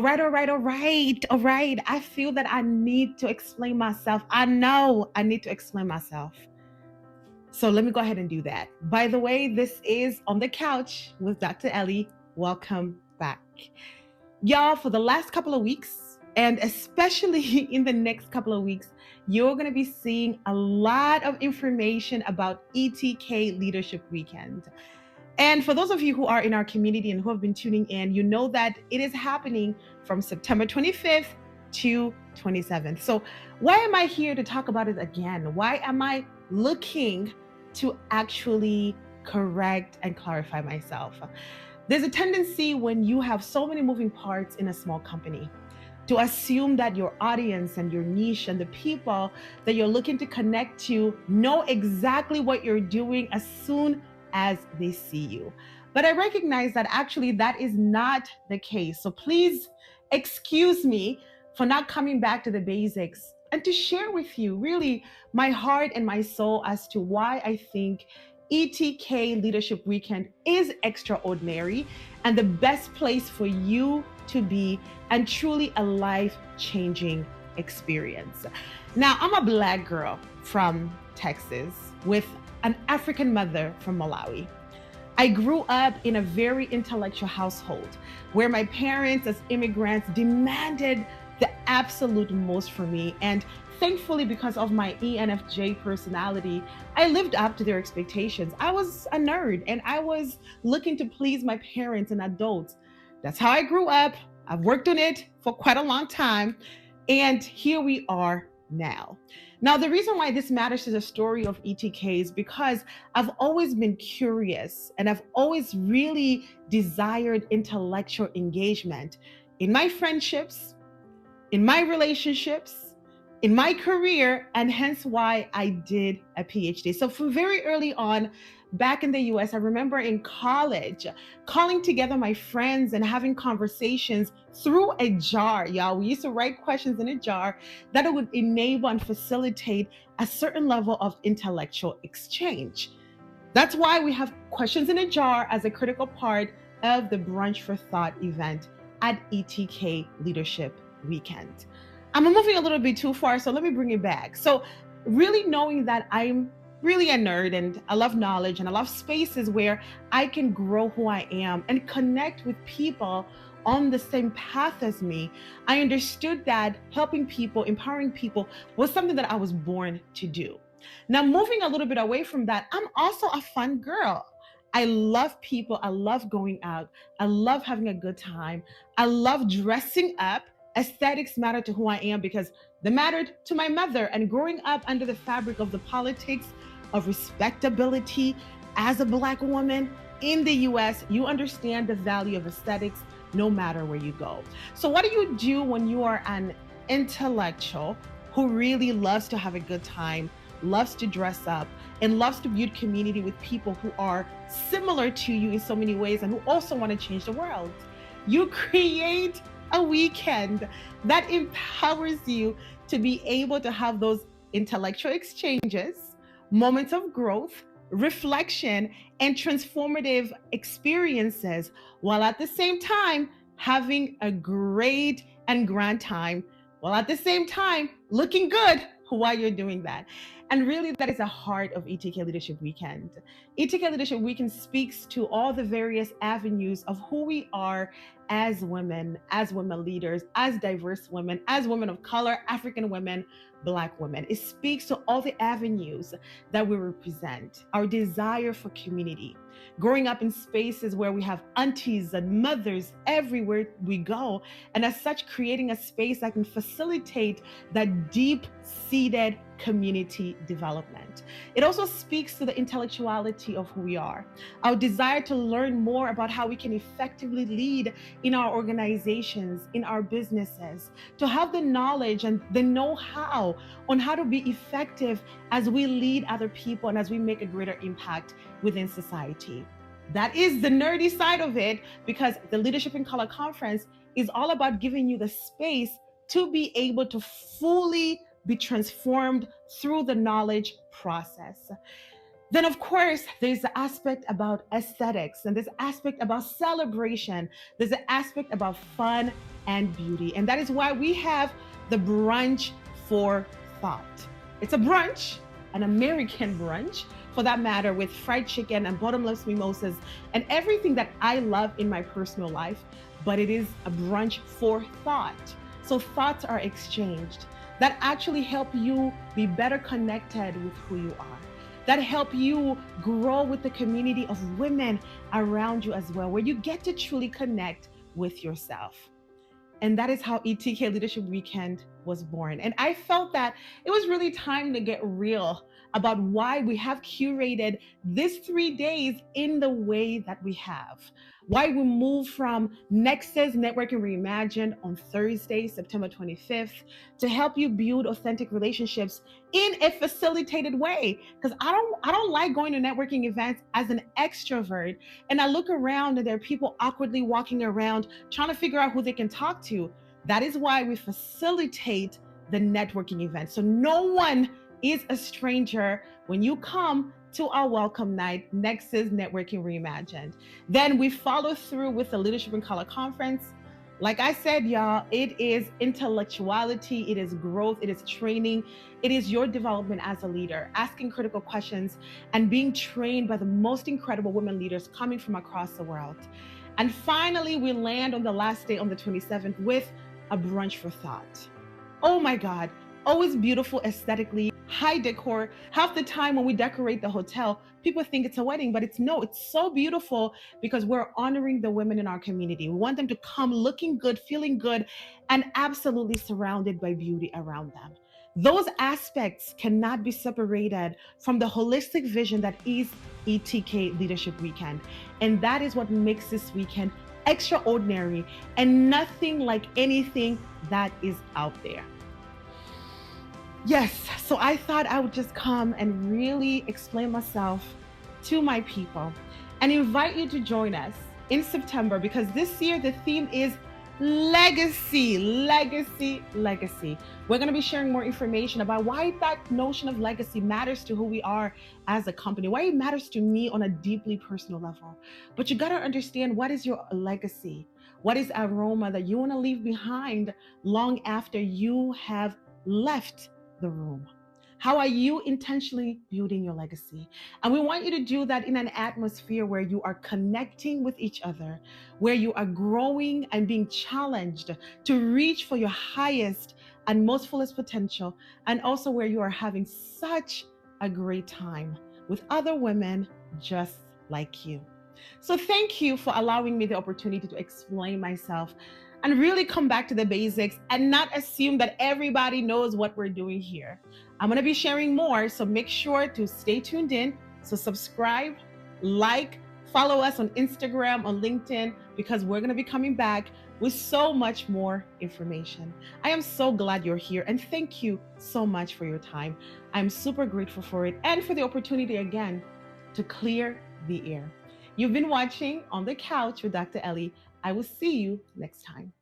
All right. I feel that I need to explain myself. I know I need to explain myself. So let me go ahead and do that. By the way, this is On the Couch with Dr. Elly. Welcome back. Y'all, for the last couple of weeks, and especially in the next couple of weeks, you're going to be seeing a lot of information about ETK Leadership Weekend. And for those of you who are in our community and who have been tuning in, you know that it is happening from September 25th to 27th. So, why am I here to talk about it again? Why am I looking to actually correct and clarify myself? There's a tendency when you have so many moving parts in a small company to assume that your audience and your niche and the people that you're looking to connect to know exactly what you're doing as soon as they see you. But I recognize that actually that is not the case. So please excuse me for not coming back to the basics and to share with you really my heart and my soul as to why I think ETK Leadership Weekend is extraordinary and the best place for you to be and truly a life-changing experience. Now, I'm a Black girl from Texas with an African mother from Malawi. I grew up in a very intellectual household where my parents, as immigrants, demanded the absolute most from me. And thankfully, because of my ENFJ personality, I lived up to their expectations. I was a nerd and I was looking to please my parents and adults. That's how I grew up. I've worked on it for quite a long time. And here we are now. Now, the reason why this matters to the story of ETK is because I've always been curious and I've always really desired intellectual engagement in my friendships, in my relationships, in my career, and hence why I did a PhD. So from very early on, back in the US, I remember in college calling together my friends and having conversations through a jar, y'all. We used to write questions in a jar that would enable and facilitate a certain level of intellectual exchange. That's why we have questions in a jar as a critical part of the Brunch for Thought event at ETK Leadership Weekend. I'm moving a little bit too far, so let me bring it back. So, really knowing that I'm really a nerd and I love knowledge and I love spaces where I can grow who I am and connect with people on the same path as me, I understood that helping people, empowering people was something that I was born to do. Now, moving a little bit away from that, I'm also a fun girl. I love people. I love going out. I love having a good time. I love dressing up. Aesthetics matter to who I am because they mattered to my mother. And growing up under the fabric of the politics of respectability as a Black woman in the US, you understand the value of aesthetics no matter where you go. So, what do you do when you are an intellectual who really loves to have a good time, loves to dress up, and loves to build community with people who are similar to you in so many ways and who also want to change the world? You create a weekend that empowers you to be able to have those intellectual exchanges, moments of growth, reflection, and transformative experiences, while at the same time having a great and grand time, while at the same time looking good while you're doing that. And really, that is the heart of ETK Leadership Weekend. ETK Leadership Weekend speaks to all the various avenues of who we are as women leaders, as diverse women, as women of color, African women, Black women. It speaks to all the avenues that we represent, our desire for community, growing up in spaces where we have aunties and mothers everywhere we go, and as such, creating a space that can facilitate that deep-seated community development. It also speaks to the intellectuality of who we are, our desire to learn more about how we can effectively lead in our organizations, in our businesses, to have the knowledge and the know-how on how to be effective as we lead other people and as we make a greater impact within society. That is the nerdy side of it, because the Leadership in Color Conference is all about giving you the space to be able to fully be transformed through the knowledge process. Then, of course, there's the aspect about aesthetics, and there's aspect about celebration. There's the aspect about fun and beauty. And that is why we have the brunch for thought. It's a brunch, an American brunch for that matter, with fried chicken and bottomless mimosas and everything that I love in my personal life. But it is a brunch for thought. So thoughts are exchanged that actually help you be better connected with who you are, that help you grow with the community of women around you as well, where you get to truly connect with yourself. And that is how ETK Leadership Weekend was born. And I felt that it was really time to get real about why we have curated these 3 days in the way that we have. Why we moved from Nexus Networking Reimagined on Thursday, September 25th, to help you build authentic relationships in a facilitated way. Because I don't like going to networking events as an extrovert. And I look around and there are people awkwardly walking around trying to figure out who they can talk to. That is why we facilitate the networking event. So no one is a stranger when you come to our welcome night, Nexus Networking Reimagined. Then we follow through with the Leadership in Color Conference. Like I said, y'all, it is intellectuality, it is growth, it is training, it is your development as a leader, asking critical questions and being trained by the most incredible women leaders coming from across the world. And finally, we land on the last day on the 27th with a brunch for thought. Oh my God, always beautiful aesthetically, high decor. Half the time when we decorate the hotel, people think it's a wedding, but it's so beautiful because we're honoring the women in our community. We want them to come looking good, feeling good, and absolutely surrounded by beauty around them. Those aspects cannot be separated from the holistic vision that is ETK Leadership Weekend. And that is what makes this weekend extraordinary and nothing like anything that is out there. Yes, so I thought I would just come and really explain myself to my people and invite you to join us in September, because this year the theme is legacy, legacy, legacy. We're going to be sharing more information about why that notion of legacy matters to who we are as a company, why it matters to me on a deeply personal level. But you got to understand, what is your legacy? What is aroma that you want to leave behind long after you have left the room? How are you intentionally building your legacy? And we want you to do that in an atmosphere where you are connecting with each other, where you are growing and being challenged to reach for your highest and most fullest potential, and also where you are having such a great time with other women just like you. So thank you for allowing me the opportunity to explain myself and really come back to the basics and not assume that everybody knows what we're doing here. I'm going to be sharing more, so make sure to stay tuned in. So subscribe, like, follow us on Instagram, on LinkedIn, because we're going to be coming back with so much more information. I am so glad you're here, and thank you so much for your time. I'm super grateful for it and for the opportunity again to clear the air. You've been watching On the Couch with Dr. Elly. I will see you next time.